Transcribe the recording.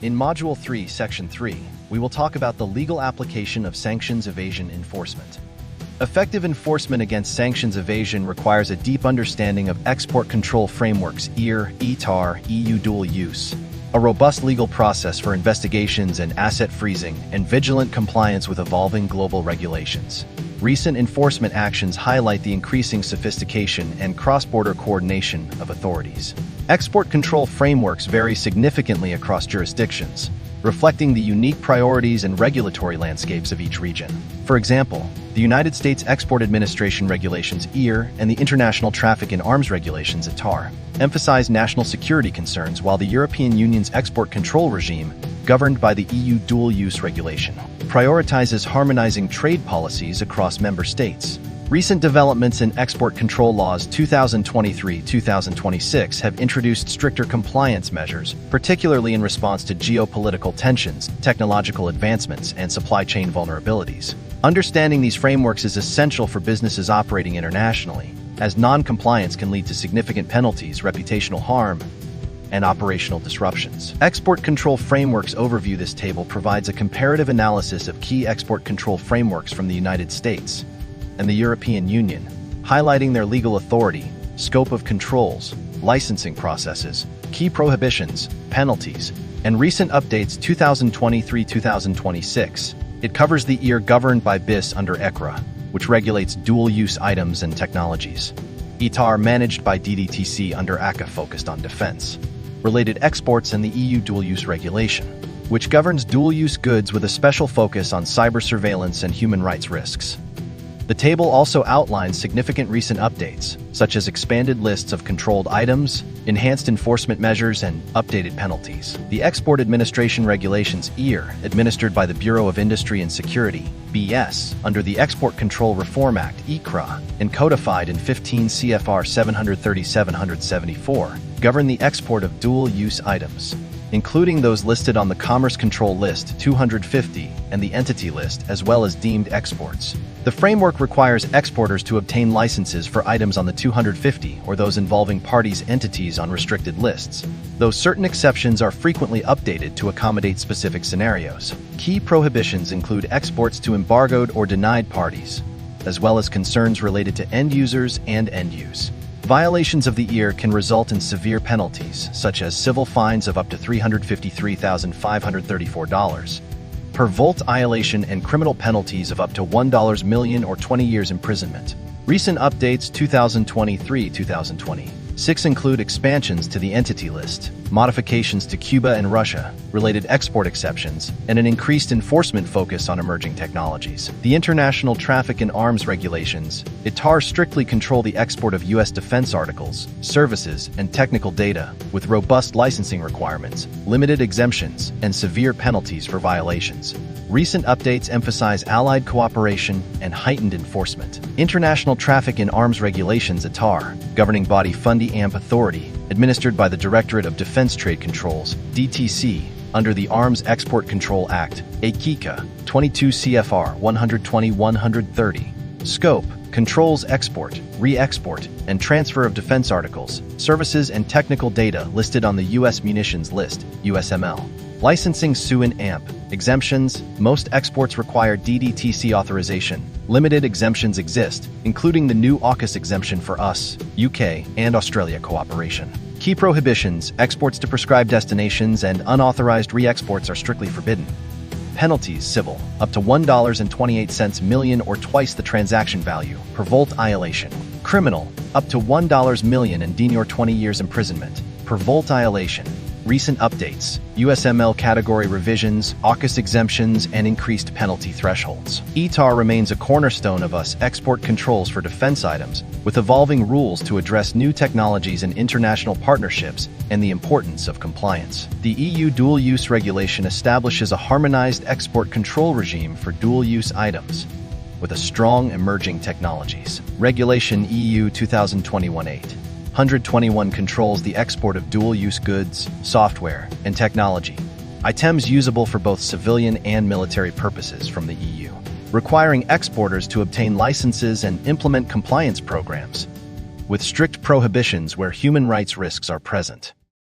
In Module 3, Section 3, we will talk about the legal application of sanctions evasion enforcement. Effective enforcement against sanctions evasion requires a deep understanding of export control frameworks ITAR, EU dual use, a robust legal process for investigations and asset freezing, and vigilant compliance with evolving global regulations. Recent enforcement actions highlight the increasing sophistication and cross-border coordination of authorities. Export control frameworks vary significantly across jurisdictions, reflecting the unique priorities and regulatory landscapes of each region. For example, the United States Export Administration Regulations (ITAR) and the International Traffic in Arms Regulations (ITAR) emphasize national security concerns, while the European Union's export control regime, governed by the EU dual-use regulation, prioritizes harmonizing trade policies across member states. Recent developments in export control laws 2023-2026 have introduced stricter compliance measures, particularly in response to geopolitical tensions, technological advancements, and supply chain vulnerabilities. Understanding these frameworks is essential for businesses operating internationally, as non-compliance can lead to significant penalties, reputational harm, and operational disruptions. Export Control Frameworks Overview. This table provides a comparative analysis of key export control frameworks from the United States and the European Union, highlighting their legal authority, scope of controls, licensing processes, key prohibitions, penalties, and recent updates 2023-2026. It covers the ITAR governed by BIS under ECRA, which regulates dual-use items and technologies. ITAR managed by DDTC under ACA focused on defense, related exports, and the EU dual-use regulation, which governs dual-use goods with a special focus on cyber surveillance and human rights risks. The table also outlines significant recent updates, such as expanded lists of controlled items, enhanced enforcement measures, and updated penalties. The Export Administration Regulations (ITAR), administered by the Bureau of Industry and Security (BS) under the Export Control Reform Act (ECRA), and codified in 15 CFR 730-774, govern the export of dual-use items, including those listed on the Commerce Control List 250 and the Entity List, as well as deemed exports. The framework requires exporters to obtain licenses for items on the 250 or those involving parties' entities on restricted lists, though certain exceptions are frequently updated to accommodate specific scenarios. Key prohibitions include exports to embargoed or denied parties, as well as concerns related to end users and end use. Violations of the ITAR can result in severe penalties, such as civil fines of up to $353,534 per volt violation and criminal penalties of up to $1 million or 20 years imprisonment. Recent updates 2023-2026 include expansions to the Entity List, modifications to Cuba and Russia, related export exceptions, and an increased enforcement focus on emerging technologies. The International Traffic in Arms Regulations (ITAR) strictly control the export of U.S. defense articles, services, and technical data, with robust licensing requirements, limited exemptions, and severe penalties for violations. Recent updates emphasize allied cooperation and heightened enforcement. International Traffic in Arms Regulations (ITAR), governing body Fundy AMP Authority, administered by the Directorate of Defense Trade Controls (DTC) under the Arms Export Control Act (ACICA) 22 CFR 120-130. Scope: controls export, re-export, and transfer of defense articles, services, and technical data listed on the U.S. Munitions List (USML). Licensing SU and AMP. Exemptions: most exports require DDTC authorization. Limited exemptions exist, including the new AUKUS exemption for US, UK, and Australia cooperation. Key prohibitions: exports to prescribed destinations and unauthorized re-exports are strictly forbidden. Penalties: civil, up to $1.28 million or twice the transaction value per volt violation. Criminal, up to $1 million and DIN or 20 years imprisonment per volt violation. Recent updates: USML category revisions, AUKUS exemptions, and increased penalty thresholds. ITAR remains a cornerstone of US export controls for defense items, with evolving rules to address new technologies and international partnerships and the importance of compliance. The EU dual-use regulation establishes a harmonized export control regime for dual-use items, with a strong emerging technologies. Regulation EU 2021-8. 121 controls the export of dual-use goods, software, and technology, items usable for both civilian and military purposes from the EU, requiring exporters to obtain licenses and implement compliance programs, with strict prohibitions where human rights risks are present.